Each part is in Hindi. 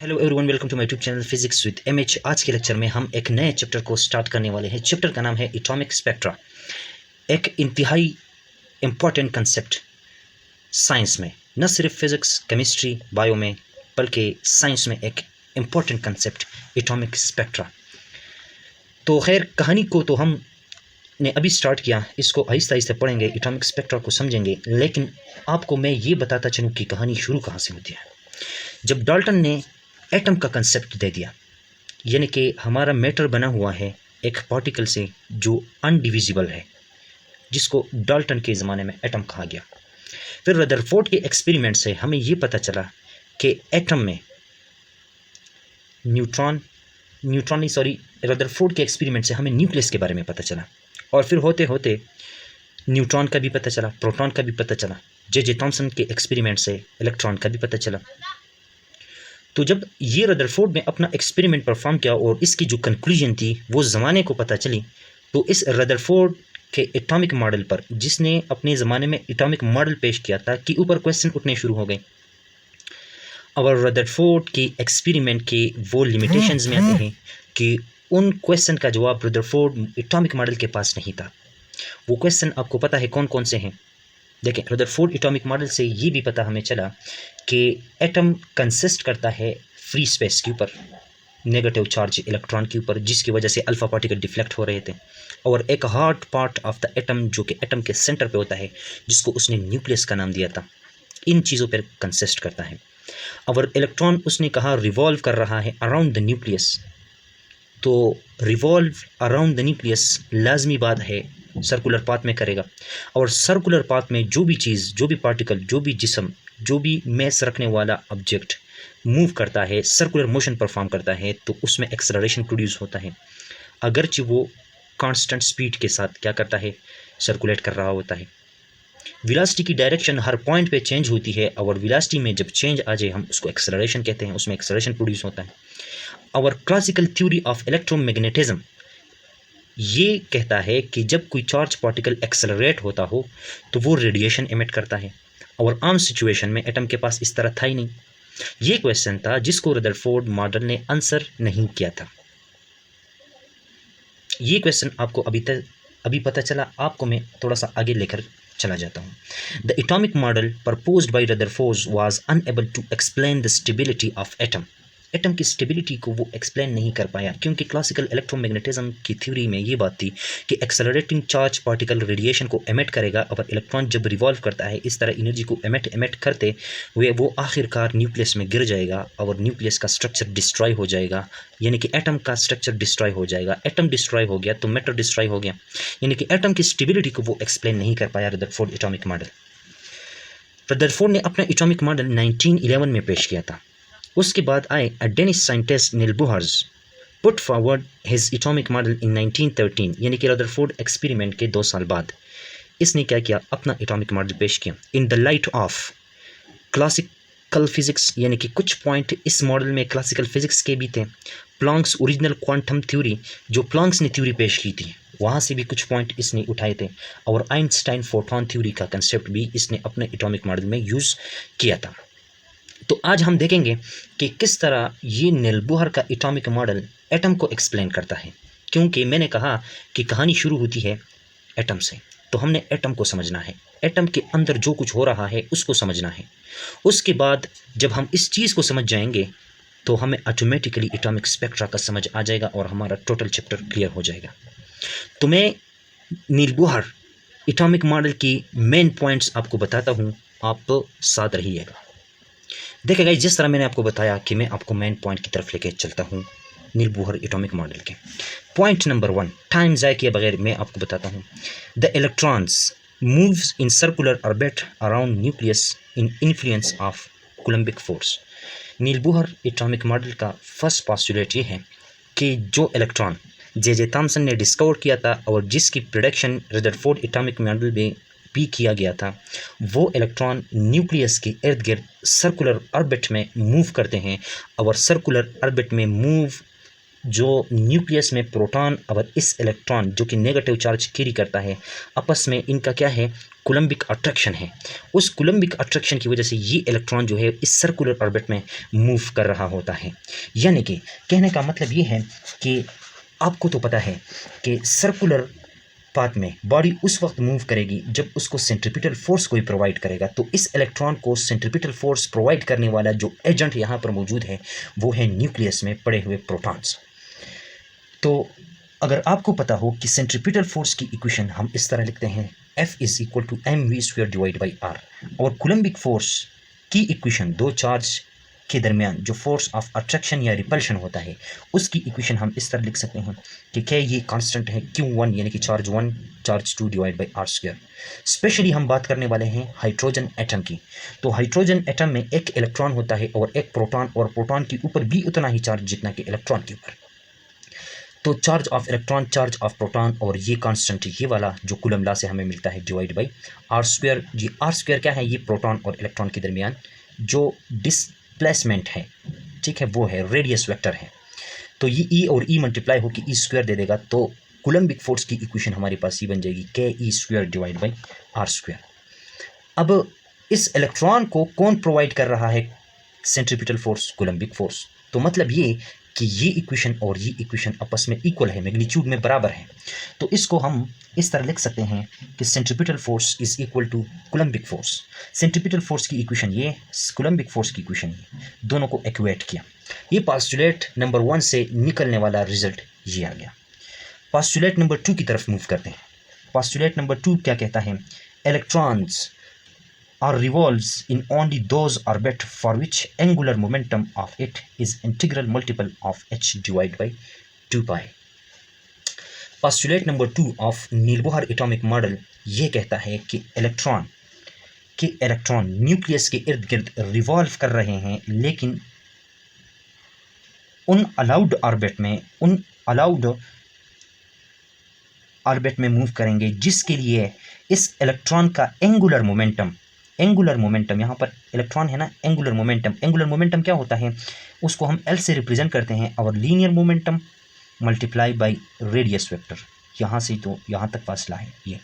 Hello everyone, welcome to my YouTube channel physics with MH. आज के लेक्चर में हम एक नए चैप्टर को स्टार्ट करने वाले हैं। चैप्टर का नाम है एटॉमिक स्पेक्ट्रा। एक इंतहाई इम्पॉर्टेंट कंसेप्ट साइंस में, न सिर्फ फिजिक्स केमिस्ट्री बायो में, बल्कि साइंस में एक इम्पॉर्टेंट कंसेप्ट एटॉमिक स्पेक्ट्रा। तो खैर, कहानी को तो हम ने अभी स्टार्ट किया, इसको आहिस्ता आहिस्ता पढ़ेंगे, एटॉमिक स्पेक्ट्रा को समझेंगे। लेकिन आपको मैं ये बताता चलूँ कि कहानी शुरू कहाँ से होती है। जब डाल्टन ने एटम का कंसेप्ट दे दिया, यानी कि हमारा मैटर बना हुआ है एक पार्टिकल से जो अनडिविजिबल है, जिसको डाल्टन के ज़माने में एटम कहा गया। फिर रदरफोर्ड के एक्सपेरिमेंट से हमें ये पता चला कि एटम में रदरफोर्ड के एक्सपेरिमेंट से हमें न्यूक्लियस के बारे में पता चला। और फिर होते होते न्यूट्रॉन का भी पता चला, प्रोटॉन का भी पता चला। जे थॉमसन के एक्सपेरिमेंट से इलेक्ट्रॉन का भी पता चला। तो जब ये रदरफोर्ड ने अपना एक्सपेरिमेंट परफॉर्म किया और इसकी जो कंक्लूजन थी वो ज़माने को पता चली, तो इस रदरफोर्ड के एटॉमिक मॉडल पर, जिसने अपने ज़माने में एटॉमिक मॉडल पेश किया था, कि ऊपर क्वेश्चन उठने शुरू हो गए। और रदरफोर्ड के एक्सपेरिमेंट के वो लिमिटेशंस में आते हैं कि उन क्वेश्चन का जवाब रदरफोर्ड एटॉमिक मॉडल के पास नहीं था। वो क्वेश्चन आपको पता है कौन कौन से हैं? देखें, रदरफोर्ड एटॉमिक मॉडल से ये भी पता हमें चला कि एटम कंसिस्ट करता है फ्री स्पेस के ऊपर, नेगेटिव चार्ज इलेक्ट्रॉन के ऊपर, जिसकी वजह से अल्फा पार्टिकल डिफ्लेक्ट हो रहे थे। और एक hard part of the atom जो कि एटम के सेंटर पे होता है, जिसको उसने न्यूक्लियस का नाम दिया था, इन चीज़ों पर कंसिस्ट करता है। और इलेक्ट्रॉन उसने कहा रिवॉल्व कर रहा है अराउंड द न्यूक्लियस। तो रिवॉल्व अराउंड द न्यूक्लियस लाजमी बात है सर्कुलर पाथ में करेगा। और सर्कुलर पाथ में जो भी चीज़, जो भी पार्टिकल, जो भी जिस्म, जो भी मैस रखने वाला ऑब्जेक्ट मूव करता है, सर्कुलर मोशन परफॉर्म करता है, तो उसमें एक्सेलरेशन प्रोड्यूस होता है, अगरचे वो कांस्टेंट स्पीड के साथ क्या करता है, सर्कुलेट कर रहा होता है। वेलोसिटी की डायरेक्शन हर पॉइंट पे चेंज होती है, और वेलोसिटी में जब चेंज आ जाए हम उसको एक्सेलरेशन कहते हैं, उसमें एक्सेलरेशन प्रोड्यूस होता है। और क्लासिकल थ्योरी ऑफ इलेक्ट्रोमैग्नेटिज्म ये कहता है कि जब कोई चार्ज पार्टिकल एक्सेलरेट होता हो तो वो रेडिएशन एमिट करता है, और आम सिचुएशन में एटम के पास इस तरह था ही नहीं। ये क्वेश्चन था जिसको रदरफोर्ड मॉडल ने आंसर नहीं किया था। ये क्वेश्चन आपको अभी पता चला, आपको मैं थोड़ा सा आगे लेकर चला जाता हूँ। The atomic model proposed by Rutherford was unable to explain the stability of atom. Atom की स्टेबिलिटी को वो एक्सप्लेन नहीं कर पाया, क्योंकि क्लासिकल इलेक्ट्रोमैग्नेटिज्म की थ्योरी में ये बात थी कि एक्सेलरेटिंग चार्ज पार्टिकल रेडिएशन को एमिट करेगा, और इलेक्ट्रॉन जब रिवॉल्व करता है इस तरह एनर्जी को एमिट करते हुए वो आखिरकार न्यूक्लियस में गिर जाएगा, और न्यूक्लियस का स्ट्रक्चर डिस्ट्रॉय हो जाएगा, यानी कि एटम का स्ट्रक्चर डिस्ट्रॉय हो जाएगा। एटम डिस्ट्रॉय हो गया तो मैटर डिस्ट्रॉय हो गया, यानी कि एटम की स्टेबिलिटी को वो एक्सप्लेन नहीं कर पाया रदरफोर्ड एटॉमिक मॉडल। रदरफोर्ड ने अपना एटॉमिक मॉडल 1911 में पेश किया था। उसके बाद आए Danish scientist Niels Bohr's put forward his atomic model in 1913, यानी कि रदरफोर्ड एक्सपेरिमेंट के 2 साल बाद इसने क्या किया, अपना एटॉमिक मॉडल पेश किया। In the light of classical physics, यानी कि कुछ पॉइंट इस मॉडल में क्लासिकल फिजिक्स के भी थे। प्लॉन्क्स ओरिजिनल क्वांटम थ्योरी, जो प्लॉन्क्स ने थ्योरी पेश की थी, वहाँ से भी कुछ पॉइंट इसने उठाए थे। और आइंस्टाइन फोटॉन थ्योरी का कंसेप्ट भी इसने अपने एटॉमिक मॉडल में यूज़ किया था। तो आज हम देखेंगे कि किस तरह ये नील बोहर का एटॉमिक मॉडल एटम को एक्सप्लेन करता है। क्योंकि मैंने कहा कि कहानी शुरू होती है एटम से, तो हमने एटम को समझना है, एटम के अंदर जो कुछ हो रहा है उसको समझना है। उसके बाद जब हम इस चीज़ को समझ जाएंगे तो हमें ऑटोमेटिकली एटॉमिक स्पेक्ट्रा का समझ आ जाएगा और हमारा टोटल चैप्टर क्लियर हो जाएगा। तो मैं नील बोहर एटॉमिक मॉडल की मेन पॉइंट्स आपको बताता हूँ, आप साथ रहिएगा। देखिए गाइस, जिस तरह मैंने आपको बताया कि मैं आपको मेन पॉइंट की तरफ लेके चलता हूँ नील बोहर एटॉमिक मॉडल के। पॉइंट नंबर 1, टाइम ज़ाय किए बगैर मैं आपको बताता हूँ। The electrons moves in circular orbit around nucleus in influence of coulombic force. Niels Bohr atomic model का फर्स्ट पोस्टुलेट ये है कि जो इलेक्ट्रॉन जे थॉमसन ने डिस्कवर किया था, और जिसकी प्रेडिक्शन रदरफोर्ड एटॉमिक मॉडल में भी किया गया था, वो इलेक्ट्रॉन न्यूक्लियस के इर्द गिर्द सर्कुलर ऑर्बिट में मूव करते हैं, और सर्कुलर ऑर्बिट में मूव जो न्यूक्लियस में प्रोटॉन और इस इलेक्ट्रॉन जो कि नेगेटिव चार्ज कैरी करता है, आपस में इनका क्या है, कूलम्बिक अट्रैक्शन है। उस कूलम्बिक अट्रैक्शन की वजह से ये इलेक्ट्रॉन जो है इस सर्कुलर ऑर्बिट में मूव कर रहा होता है। यानी कि कहने का मतलब ये है कि आपको तो पता है कि सर्कुलर पाथ में बॉडी उस वक्त मूव करेगी जब उसको सेंट्रीपिटल फोर्स कोई प्रोवाइड करेगा। तो इस इलेक्ट्रॉन को सेंट्रीपिटल फोर्स प्रोवाइड करने वाला जो एजेंट यहाँ पर मौजूद है वो है न्यूक्लियस में पड़े हुए प्रोटॉन्स। तो अगर आपको पता हो कि सेंट्रीपिटल फोर्स की इक्वेशन हम इस तरह लिखते हैं, F is equal to mv² divide by r, और कूलम्बिक फोर्स की इक्वेशन दो चार्ज के दरमियान जो फोर्स ऑफ अट्रैक्शन या रिपल्शन होता है उसकी इक्वेशन हम इस तरह लिख सकते हैं कि K ये कांस्टेंट है, Q1 यानी कि charge 1 charge 2 divide by r²। Specially हम बात करने वाले हैं हाइड्रोजन एटम की। तो हाइड्रोजन एटम में एक इलेक्ट्रॉन होता है और एक प्रोटॉन, और प्रोटॉन के ऊपर भी उतना ही चार्ज जितना कि इलेक्ट्रॉन के ऊपर। तो charge of electron, charge of proton, और ये कांस्टेंट ये वाला जो कूलम लॉ से हमें मिलता है डिवाइड बाई r²। ये r² क्या है, ये प्रोटॉन और इलेक्ट्रॉन के दरमियान जो डिस्प्लेसमेंट है, ठीक है, वो है, रेडियस वेक्टर है। तो ये E और E मल्टीप्लाई होकर E² दे देगा। तो कूलम्बिक फोर्स की इक्वेशन हमारे पास ये बन जाएगी KE² डिवाइड बाई r²। अब इस इलेक्ट्रॉन को कौन प्रोवाइड कर रहा है सेंट्रीपिटल फोर्स, कूलम्बिक फोर्स। तो मतलब ये कि ये इक्वेशन और ये इक्वेशन आपस में इक्वल है, मैग्नीट्यूड में बराबर है। तो इसको हम इस तरह लिख सकते हैं कि centripetal force is equal to coulombic force. Centripetal force की इक्वेशन ये, कूलम्बिक फोर्स की इक्वेशन ये, दोनों को इक्वेट किया। ये पोस्टुलेट नंबर 1 से निकलने वाला रिजल्ट ये आ गया। पोस्टुलेट नंबर 2 की तरफ मूव करते हैं। पोस्टुलेट नंबर 2 क्या कहता है, electrons or revolves in only those orbit for which angular momentum of it is integral multiple of h divided by 2 pi। Postulate number 2 of Niels Bohr atomic model ये कहता है कि इलेक्ट्रॉन न्यूक्लियस के इर्द गिर्द रिवॉल्व कर रहे हैं, लेकिन उन अलाउड ऑर्बिट में मूव करेंगे जिसके लिए इस इलेक्ट्रॉन का एंगुलर मोमेंटम यहाँ पर इलेक्ट्रॉन है ना, एंगुलर मोमेंटम क्या होता है, उसको हम L से रिप्रेजेंट करते हैं, और linear momentum multiply by radius vector, यहाँ से तो यहाँ तक फासला है, ये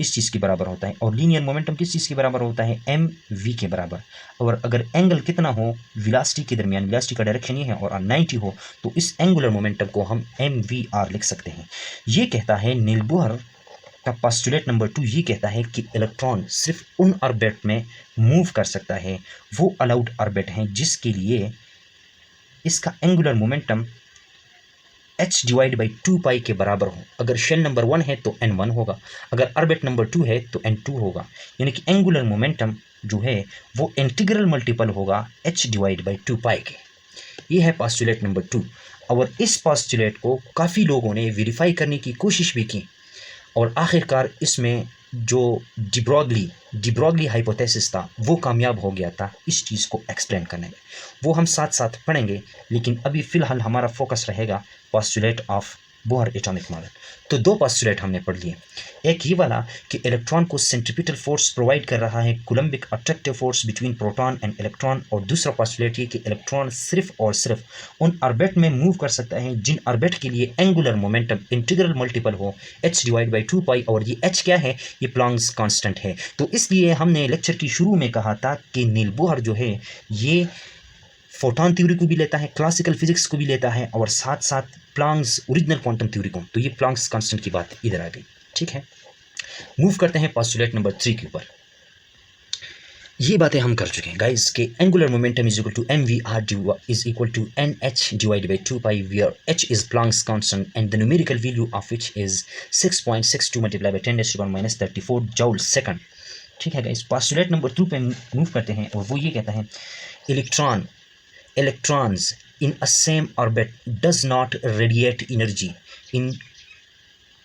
इस चीज़ के बराबर होता है। और लीनियर मोमेंटम किस चीज़ के बराबर होता है, mv के बराबर। और अगर एंगल कितना हो वेलोसिटी के दरमियान, वेलोसिटी का डायरेक्शन ये है और 90 हो, तो इस एंगुलर मोमेंटम को हम mvr लिख सकते हैं। ये कहता है नीलबोहर का पोस्टुलेट नंबर 2 ये कहता है कि इलेक्ट्रॉन सिर्फ उन ऑर्बिट में मूव कर सकता है, वो अलाउड ऑर्बिट हैं जिसके लिए इसका angular momentum h divide by 2 पाई के बराबर हो। अगर शेल नंबर 1 है तो n1 होगा, अगर ऑर्बिट नंबर 2 है तो n2 होगा। यानी कि एंगुलर मोमेंटम जो है वो इंटीग्रल मल्टीपल होगा h डिवाइड बाई 2 पाई के। ये है पोस्टुलेट नंबर 2। और इस पोस्टुलेट को काफ़ी लोगों ने वेरीफाई करने की कोशिश भी की, और आखिरकार इसमें जो डिब्रॉगली हाइपोथेसिस था वो कामयाब हो गया था इस चीज़ को एक्सप्लेन करने में। वो हम साथ साथ पढ़ेंगे, लेकिन अभी फ़िलहाल हमारा फोकस रहेगा postulate of Bohr atomic model. तो दो पोस्टुलेट हमने पढ़ लिए, एक ये वाला कि इलेक्ट्रॉन को सेंट्रीपिटल फोर्स प्रोवाइड कर रहा है Coulombic attractive force between proton and electron, और दूसरा पोस्टुलेट ये कि इलेक्ट्रॉन सिर्फ और सिर्फ उन ऑर्बिट में मूव कर सकता है जिन ऑर्बिट के लिए एंगुलर मोमेंटम इंटीग्रल मल्टीपल हो h डिवाइड बाई 2 पाई, और ये h क्या है, ये प्लैंक्स कांस्टेंट है। तो इसलिए हमने लेक्चर की शुरू में कहा था कि नीलबोहर जो है ये फोटॉन थ्योरी को भी लेता है, क्लासिकल फिजिक्स को भी लेता है, और साथ साथ प्लैंक्स ओरिजिनल क्वांटम थ्योरी को। तो ये प्लैंक्स कांस्टेंट की बात इधर आ गई, ठीक है। मूव करते हैं पोस्टुलेट नंबर 3 के ऊपर। ये बातें हम कर चुके हैं गाइस कि angular momentum is equal to mvr is equal to nh divide by 2 pi, where h is Planck's constant and the numerical value of which is 6.62 multiply by 10⁻³ joule second, ठीक है गाइस। पोस्टुलेट नंबर 2 पे मूव करते हैं, और वो ये कहता है electrons in a same orbit does not radiate energy in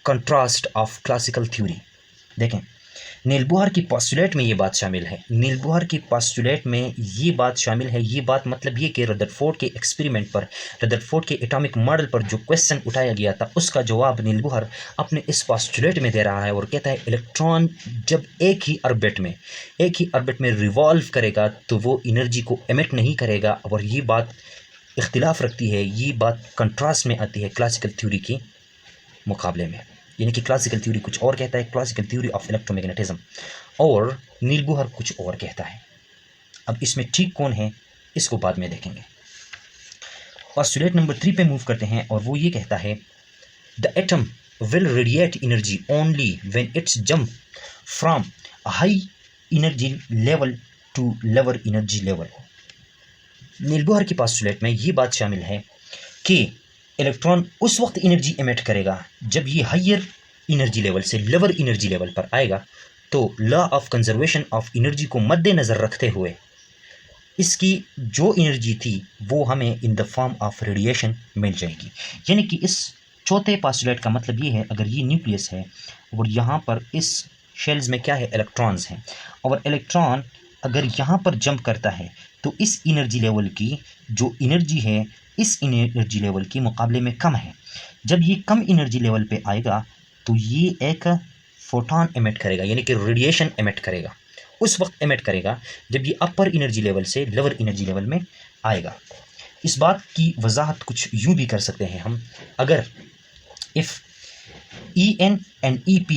contrast of classical theory। देखें, नीलबोहर की पोस्टुलेट में ये बात शामिल है, नीलबोहर की पोस्टुलेट में ये बात शामिल है। ये बात मतलब ये कि रदरफोर्ड के एक्सपेरिमेंट पर, रदरफोर्ड के एटॉमिक मॉडल पर जो क्वेश्चन उठाया गया था उसका जवाब नीलबोहर अपने इस पोस्टुलेट में दे रहा है, और कहता है इलेक्ट्रॉन जब एक ही ऑर्बिट में रिवॉल्व करेगा तो वो एनर्जी को एमिट नहीं करेगा। और ये बात इख्तिलाफ रखती है, ये बात कंट्रास्ट में आती है क्लासिकल थ्योरी के मुकाबले में। यानी कि क्लासिकल थ्योरी कुछ और कहता है, क्लासिकल थ्योरी ऑफ इलेक्ट्रोमैग्नेटिज्म, और नील बोहर कुछ और कहता है। अब इसमें ठीक कौन है इसको बाद में देखेंगे। पोस्टुलेट नंबर 3 पे मूव करते हैं, और वो ये कहता है the atom will radiate energy only when it's jump from high energy level to lower energy level. Niels Bohr की पोस्टुलेट में ये बात शामिल है कि इलेक्ट्रॉन उस वक्त एनर्जी एमिट करेगा जब ये हायर एनर्जी लेवल से लोअर एनर्जी लेवल पर आएगा। तो law of conservation of energy को मद्देनज़र रखते हुए इसकी जो एनर्जी थी वो हमें in the form of radiation मिल जाएगी। यानी कि इस चौथे पोस्टुलेट का मतलब ये है, अगर ये न्यूक्लियस है और यहाँ पर इस शेल्स में क्या है, इलेक्ट्रॉन्स हैं, और इलेक्ट्रॉन अगर यहाँ पर जंप करता है तो इस एनर्जी लेवल की जो एनर्जी है इस एनर्जी लेवल के मुकाबले में कम है। जब ये कम एनर्जी लेवल पे आएगा तो ये एक फोटॉन एमिट करेगा, यानी कि रेडिएशन एमिट करेगा। उस वक्त एमिट करेगा जब ये अपर एनर्जी लेवल से लोअर एनर्जी लेवल में आएगा। इस बात की वजाहत कुछ यूँ भी कर सकते हैं हम, अगर if En and Ep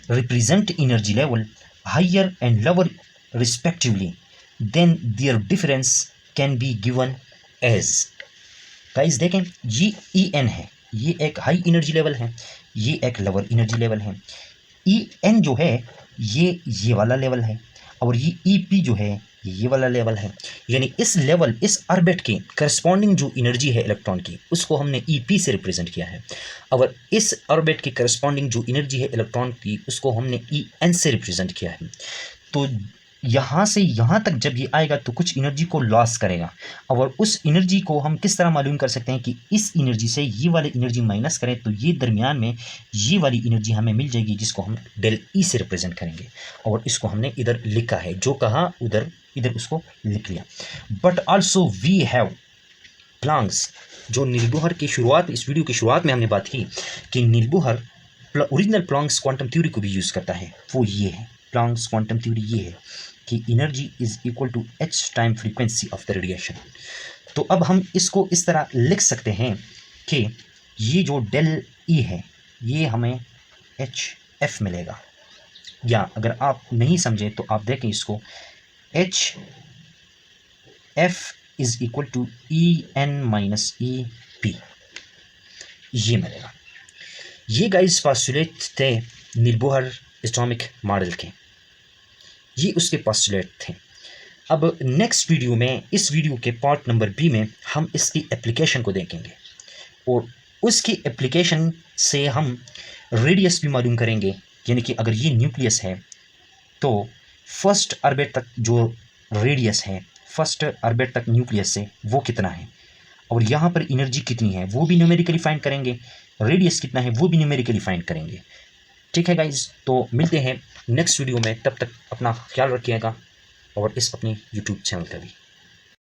represent energy level higher and lower respectively, then their difference can be given as। Guys देखें, ये En है, ये एक हाई एनर्जी लेवल है, ये एक लोअर एनर्जी लेवल है। En जो है ये वाला लेवल है, और ये Ep जो है ये वाला लेवल है। यानी इस लेवल, इस ऑर्बिट के करस्पॉन्डिंग जो एनर्जी है इलेक्ट्रॉन की, उसको हमने Ep से रिप्रेजेंट किया है, और इस ऑर्बिट के करस्पॉन्डिंग जो एनर्जी है इलेक्ट्रॉन की, उसको हमने En से रिप्रेजेंट किया है। तो यहाँ से यहाँ तक जब ये आएगा तो कुछ एनर्जी को लॉस करेगा, और उस एनर्जी को हम किस तरह मालूम कर सकते हैं कि इस एनर्जी से ये वाली एनर्जी माइनस करें तो ये दरमियान में ये वाली एनर्जी हमें मिल जाएगी, जिसको हम डेल ई से रिप्रेजेंट करेंगे। और इसको हमने इधर लिखा है, जो कहा उधर इधर उसको लिख लिया। But also we have Planck's, जो नील बोहर की शुरुआत, इस वीडियो की शुरुआत में हमने बात की कि Niels Bohr original Planck's quantum theory को भी यूज़ करता है। वो ये है, प्लैंक्स क्वांटम थ्योरी ये है कि energy is equal to h time frequency of the radiation. तो अब हम इसको इस तरह लिख सकते हैं कि ये जो डेल ई है ये हमें HF मिलेगा, या अगर आप नहीं समझे तो आप देखें इसको, HF is equal to En minus EP, ये मिलेगा। ये गाइस पोस्टुलेट थे नील बोहर एटॉमिक मॉडल के, ये उसके पोस्टुलेट थे। अब नेक्स्ट वीडियो में, इस वीडियो के पार्ट नंबर B में हम इसकी एप्लीकेशन को देखेंगे, और उसकी एप्लीकेशन से हम रेडियस भी मालूम करेंगे। यानी कि अगर ये न्यूक्लियस है तो फर्स्ट ऑर्बिट तक जो रेडियस है, फर्स्ट ऑर्बिट तक न्यूक्लियस से, वो कितना है, और यहाँ पर एनर्जी कितनी है वो भी न्यूमेरिकली फाइंड करेंगे, रेडियस कितना है वो भी न्यूमेरिकली फाइंड करेंगे। ठीक है गाइज, तो मिलते हैं नेक्स्ट वीडियो में। तब तक अपना ख्याल रखिएगा, और इस अपनी यूट्यूब चैनल का भी।